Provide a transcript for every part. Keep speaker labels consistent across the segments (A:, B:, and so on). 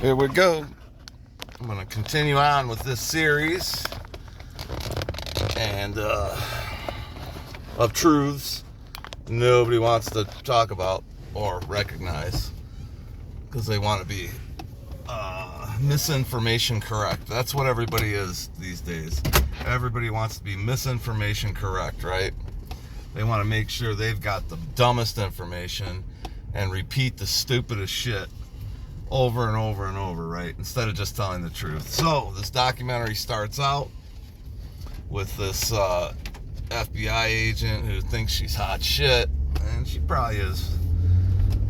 A: Here we go. I'm going to continue on with this series and of truths nobody wants to talk about or recognize because they want to be misinformation correct. That's what everybody is these days. Everybody wants to be misinformation correct, right? They want to make sure they've got the dumbest information and repeat the stupidest shit over and over and over, right? Instead of just telling the truth. So this documentary starts out with this FBI agent who thinks she's hot shit, and she probably is.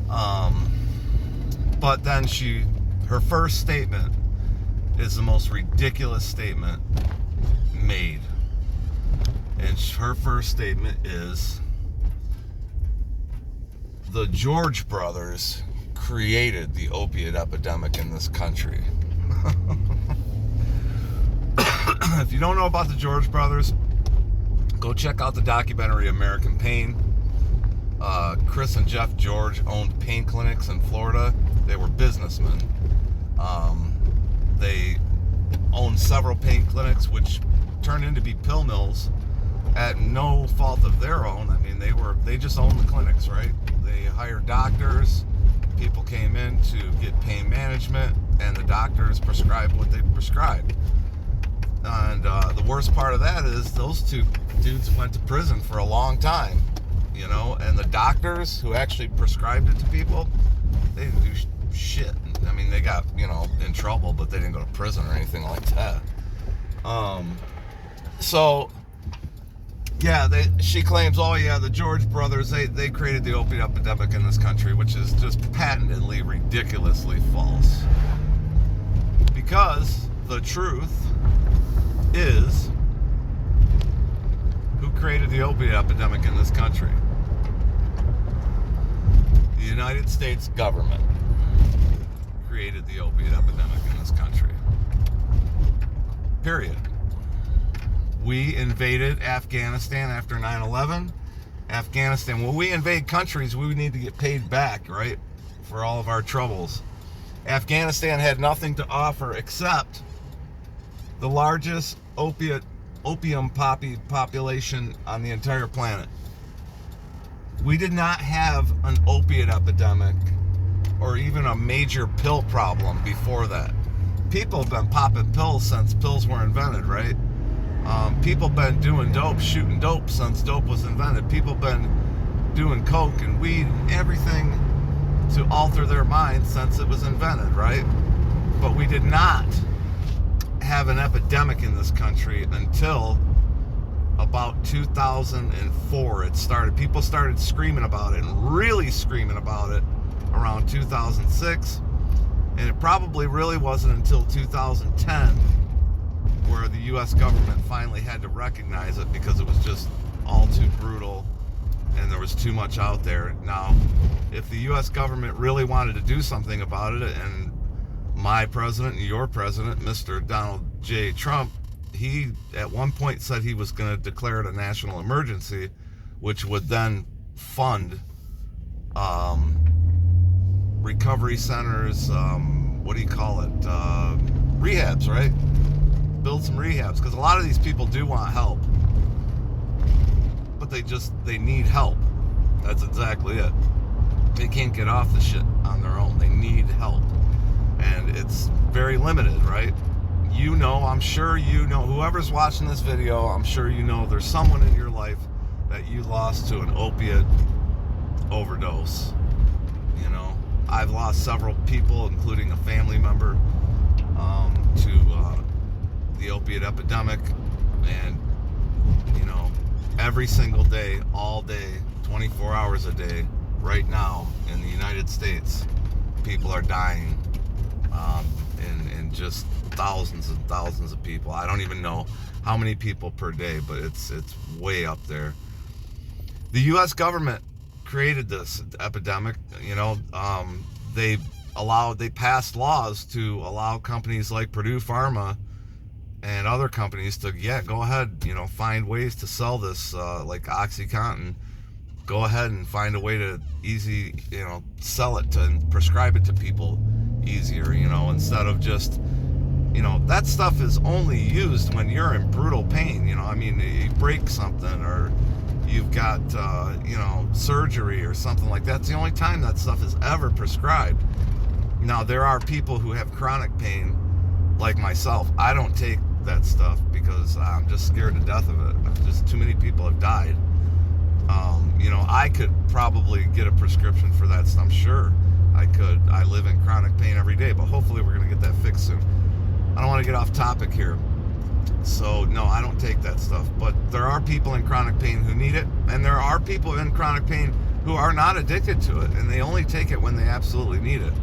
A: But then her first statement is the most ridiculous statement made. And her first statement is, the George brothers created the opiate epidemic in this country. If you don't know about the George brothers, go check out the documentary American Pain. Chris and Jeff George owned pain clinics in Florida. They were businessmen. They owned several pain clinics, which turned into be pill mills at no fault of their own. I mean, they just owned the clinics, right? They hired doctors. People came in to get pain management, and the doctors prescribed what they prescribed. And the worst part of that is those two dudes went to prison for a long time, you know, and the doctors who actually prescribed it to people, they didn't do shit. I mean, they got, you know, in trouble, but they didn't go to prison or anything like that. So, yeah, she claims, oh yeah, the George brothers, they created the opiate epidemic in this country, which is just patently, ridiculously false. Because the truth is, who created the opiate epidemic in this country? The United States government created the opiate epidemic in this country. Period. We invaded Afghanistan after 9/11. Afghanistan, when we invade countries, we need to get paid back, right? For all of our troubles. Afghanistan had nothing to offer except the largest opium poppy population on the entire planet. We did not have an opiate epidemic or even a major pill problem before that. People have been popping pills since pills were invented, right? People have been doing dope, shooting dope since dope was invented. People have been doing coke and weed and everything to alter their mind since it was invented, right? But we did not have an epidemic in this country until about 2004. It started. People started screaming about it and really screaming about it around 2006. And it probably really wasn't until 2010 where the U.S. government finally had to recognize it because it was just all too brutal and there was too much out there. Now, if the U.S. government really wanted to do something about it, and my president and your president, Mr. Donald J. Trump, he at one point said he was going to declare it a national emergency, which would then fund recovery centers, rehabs, right? Build some rehabs, because a lot of these people do want help, but they need help. That's exactly it. They can't get off the shit on their own. They need help, and it's very limited, right? You know, I'm sure you know, whoever's watching this video, I'm sure you know there's someone in your life that you lost to an opiate overdose. You know, I've lost several people, including a family member, to the opiate epidemic. And, you know, every single day, all day, 24 hours a day, right now in the United States, people are dying, and just thousands and thousands of people. I don't even know how many people per day, but it's way up there. The U.S. government created this epidemic. You know, they passed laws to allow companies like Purdue Pharma and other companies to, go ahead, you know, find ways to sell this, like OxyContin. Go ahead and find a way to sell it and prescribe it to people easier, you know, instead of just, that stuff is only used when you're in brutal pain. I mean, you break something or you've got, surgery or something like that. It's the only time that stuff is ever prescribed. Now, there are people who have chronic pain, like myself. I don't take that stuff because I'm just scared to death of it. Just too many people have died. I could probably get a prescription for that. I'm sure I could. I live in chronic pain every day, but hopefully we're going to get that fixed soon. I don't want to get off topic here. So, no, I don't take that stuff. But there are people in chronic pain who need it, and there are people in chronic pain who are not addicted to it, and they only take it when they absolutely need it.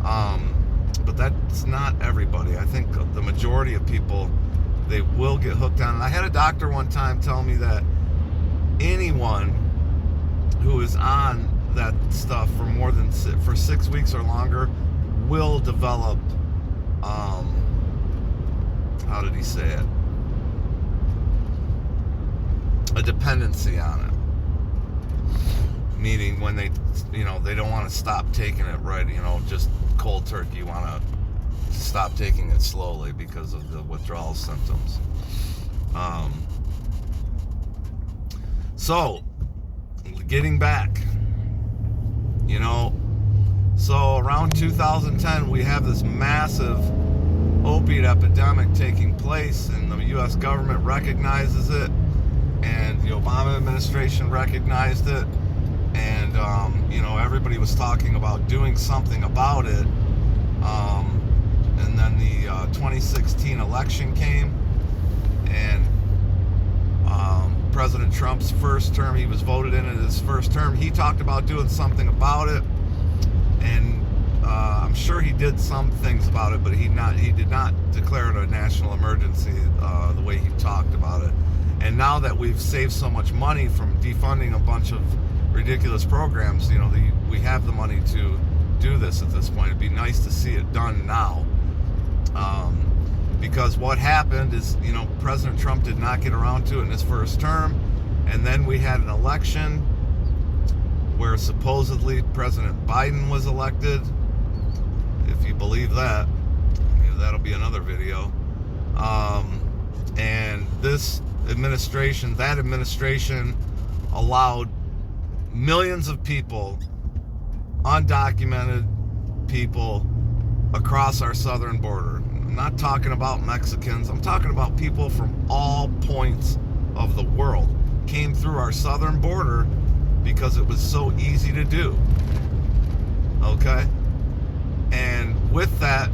A: But that's not everybody. I think the majority of people, they will get hooked on it. I had a doctor one time tell me that anyone who is on that stuff for 6 weeks or longer will develop, how did he say it? A dependency on it. Meaning when they don't want to stop taking it right, just cold turkey, want to stop taking it slowly because of the withdrawal symptoms. So, getting back, so around 2010, we have this massive opiate epidemic taking place, and the U.S. government recognizes it, and the Obama administration recognized it, and everybody was talking about doing something about it, and then the 2016 election came, and President Trump's first term, he was voted in his first term, he talked about doing something about it, and I'm sure he did some things about it, but he did not declare it a national emergency the way he talked about it. And now that we've saved so much money from defunding a bunch of ridiculous programs, we have the money to do this at this point. It'd be nice to see it done now. Because what happened is, President Trump did not get around to it in his first term, and then we had an election where supposedly President Biden was elected. If you believe that, that'll be another video. And that administration allowed millions of people, undocumented people, across our southern border. I'm not talking about Mexicans. I'm talking about people from all points of the world came through our southern border because it was so easy to do. Okay? And with that,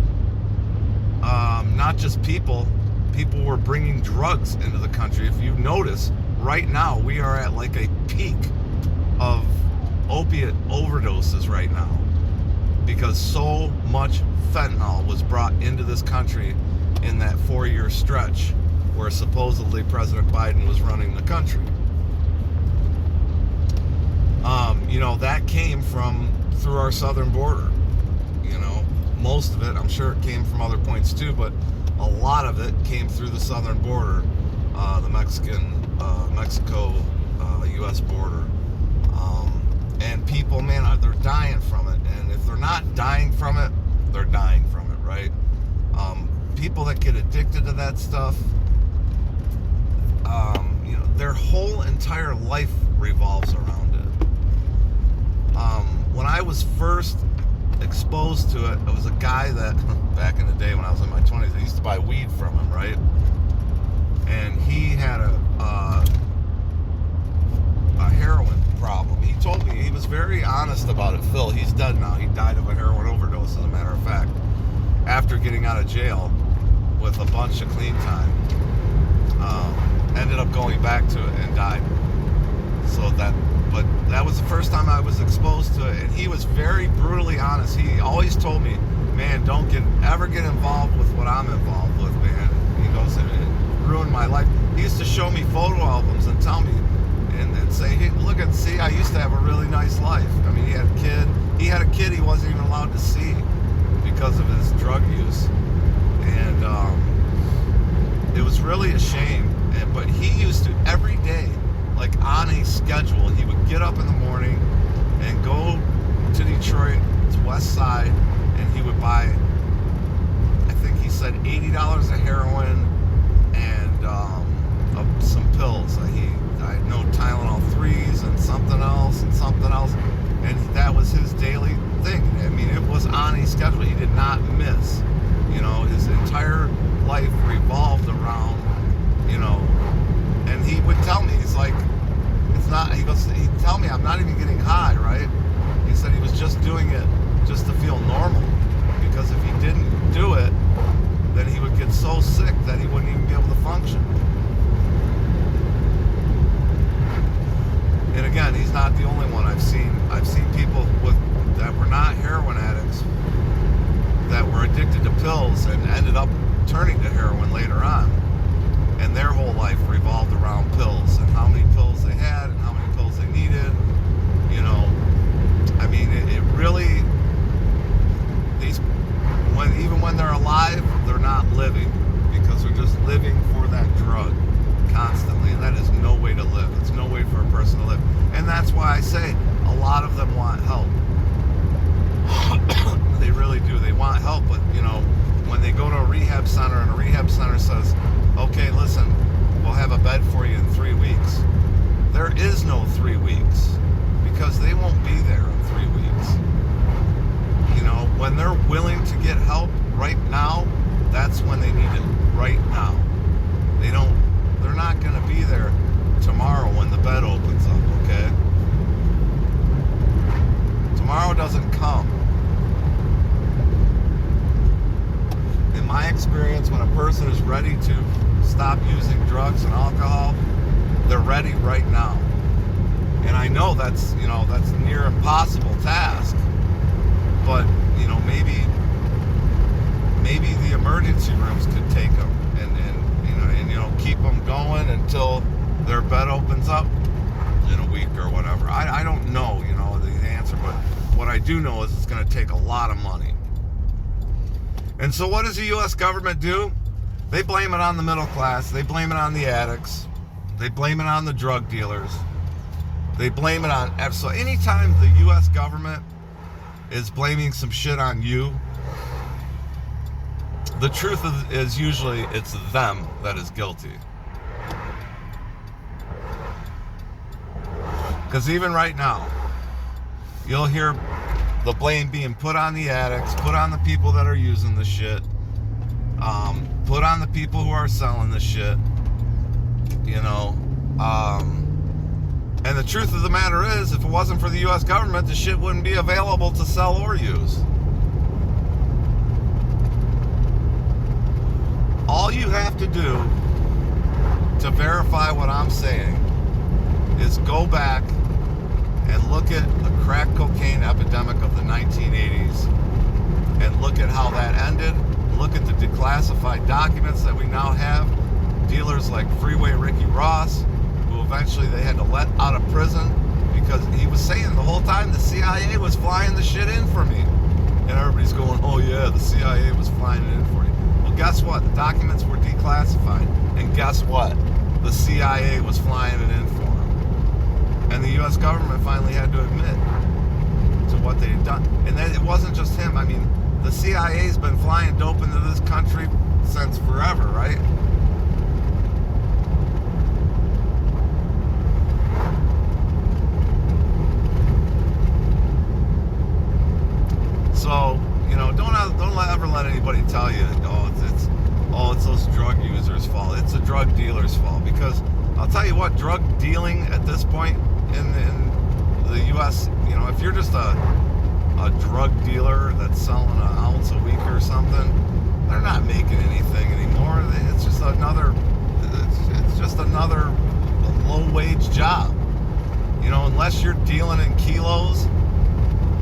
A: not just people were bringing drugs into the country. If you notice, right now we are at like a peak of opiate overdoses right now, because so much fentanyl was brought into this country in that 4-year stretch where supposedly President Biden was running the country. That came through our southern border. Most of it, I'm sure it came from other points too, but a lot of it came through the southern border, the Mexico-U.S. border. And people, man, they're dying from it. And if they're not dying from it, they're dying from it, right? People that get addicted to that stuff, their whole entire life revolves around it. When I was first exposed to it, it was a guy that, back in the day when I was in my 20s, I used to buy weed from him, right? And he had a heroin problem. He told me, he was very honest about it. Phil, he's dead now. He died of a heroin overdose, as a matter of fact, after getting out of jail with a bunch of clean time. Ended up going back to it and died. But that was the first time I was exposed to it, and he was very brutally honest. He always told me, man, don't ever get involved with what I'm involved with, man. He goes, it ruined my life. He used to show me photo albums and tell me, and say, hey, see, I used to have a really nice life. I mean, he had a kid he wasn't even allowed to see because of his drug use. And it was really a shame. But he used to, every day, like on a schedule, he would get up in the morning and go to Detroit, to West Side, and he would buy are addicted to pills and ended up turning to heroin later on. And their whole life revolved around pills and how many pills they had and how many pills they needed. You know, I mean, it really, even when they're alive, they're not living, because they're just living for that drug constantly, and that is no way to live. It's no way for a person to live. And that's why I say a lot of them want help. They really do. They want help, but you know, when they go to a rehab center and a rehab center says, okay, listen, we'll have a bed for you in 3 weeks. There is no 3 weeks, because they won't be there in 3 weeks. You know, when they're willing to get help right now, that's when they need it, right now. They're not going to be there tomorrow when the bed opens up, okay? Tomorrow doesn't come. In my experience, when a person is ready to stop using drugs and alcohol, they're ready right now. And I know that's a near impossible task, but you know, maybe the emergency rooms could take them and keep them going until their bed opens up in a week or whatever. I don't know, the answer, but what I do know is it's going to take a lot of money. And so what does the U.S. government do? They blame it on the middle class. They blame it on the addicts. They blame it on the drug dealers. They blame it on... So anytime the U.S. government is blaming some shit on you, the truth is usually it's them that is guilty. Because even right now, you'll hear the blame being put on the addicts, put on the people that are using the shit, put on the people who are selling the shit, and the truth of the matter is, if it wasn't for the U.S. government, the shit wouldn't be available to sell or use. All you have to do to verify what I'm saying is go back and look at the crack cocaine epidemic of the 1980s and look at how that ended. Look at the declassified documents that we now have. Dealers like Freeway Ricky Ross, who eventually they had to let out of prison because he was saying the whole time the CIA was flying the shit in for me. And everybody's going, oh yeah, the CIA was flying it in for you. Well, guess what? The documents were declassified. And guess what? The CIA was flying it in for him. And the U.S. government finally had to admit to what they had done. And then it wasn't just him. I mean, the CIA's been flying dope into this country since forever, right? So, don't ever let anybody tell you, it's those drug users' fault. It's the drug dealers' fault. Because I'll tell you what, drug dealing at this point in the U.S., if you're just a drug dealer that's selling an ounce a week or something, they're not making anything anymore. It's just another low-wage job. Unless you're dealing in kilos,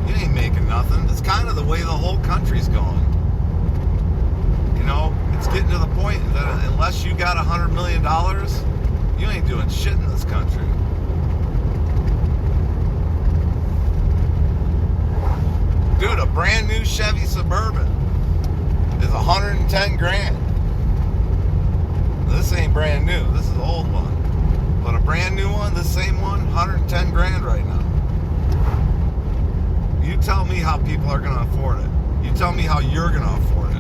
A: you ain't making nothing. It's kind of the way the whole country's going. It's getting to the point that unless you got $100 million, you ain't doing shit in this country. Dude, a brand new Chevy Suburban is 110 grand. This ain't brand new. This is an old one. But a brand new one, this same one, 110 grand right now. You tell me how people are going to afford it. You tell me how you're going to afford it.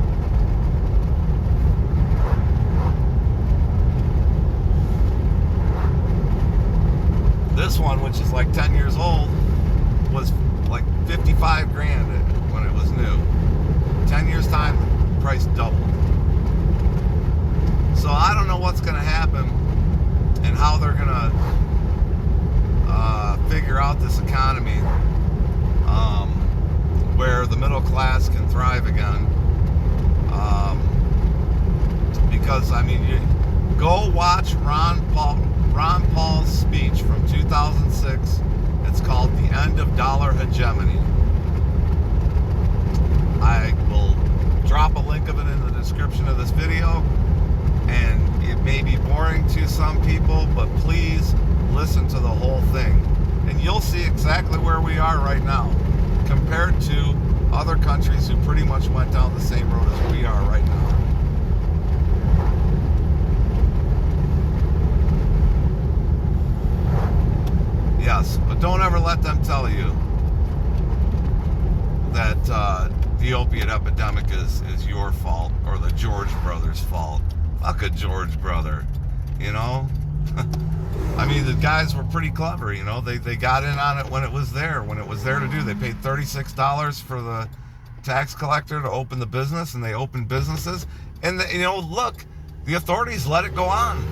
A: This one, which is like 10 years old, was like 55 grand when it was new. 10 years time, the price doubled. So I don't know what's going to happen and how they're going to figure out this economy where the middle class can thrive again. Because, you go watch Ron Paul's speech from 2006. It's called The End of Dollar Hegemony. I will drop may be boring to some people, but please listen to the whole thing. And you'll see exactly where we are right now compared to other countries who pretty much went down the same road as we are right now. Yes, but don't ever let them tell you that the opiate epidemic is your fault or the George brothers' fault. Fuck a George brother, you know? I mean, the guys were pretty clever, you know? They got in on it when it was there to do. They paid $36 for the tax collector to open the business, and they opened businesses. And, look, the authorities let it go on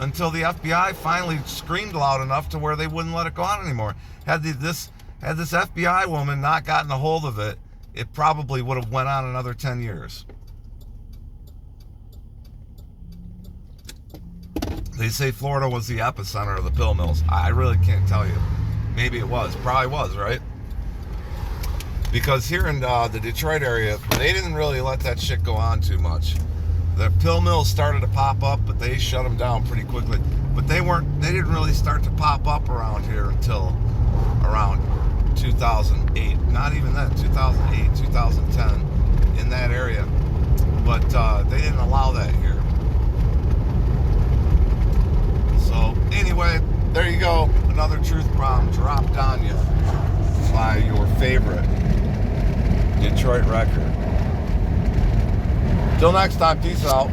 A: until the FBI finally screamed loud enough to where they wouldn't let it go on anymore. Had this FBI woman not gotten a hold of it, it probably would have went on another 10 years. They say Florida was the epicenter of the pill mills. I really can't tell you. Maybe it was. Probably was, right? Because here in the Detroit area, they didn't really let that shit go on too much. The pill mills started to pop up, but they shut them down pretty quickly. But they didn't really start to pop up around here until around 2008. Not even that, 2008, 2010, in that area. But they didn't allow that here. So anyway, there you go. Another truth bomb dropped on you by your favorite Detroit record. Till next time, peace out.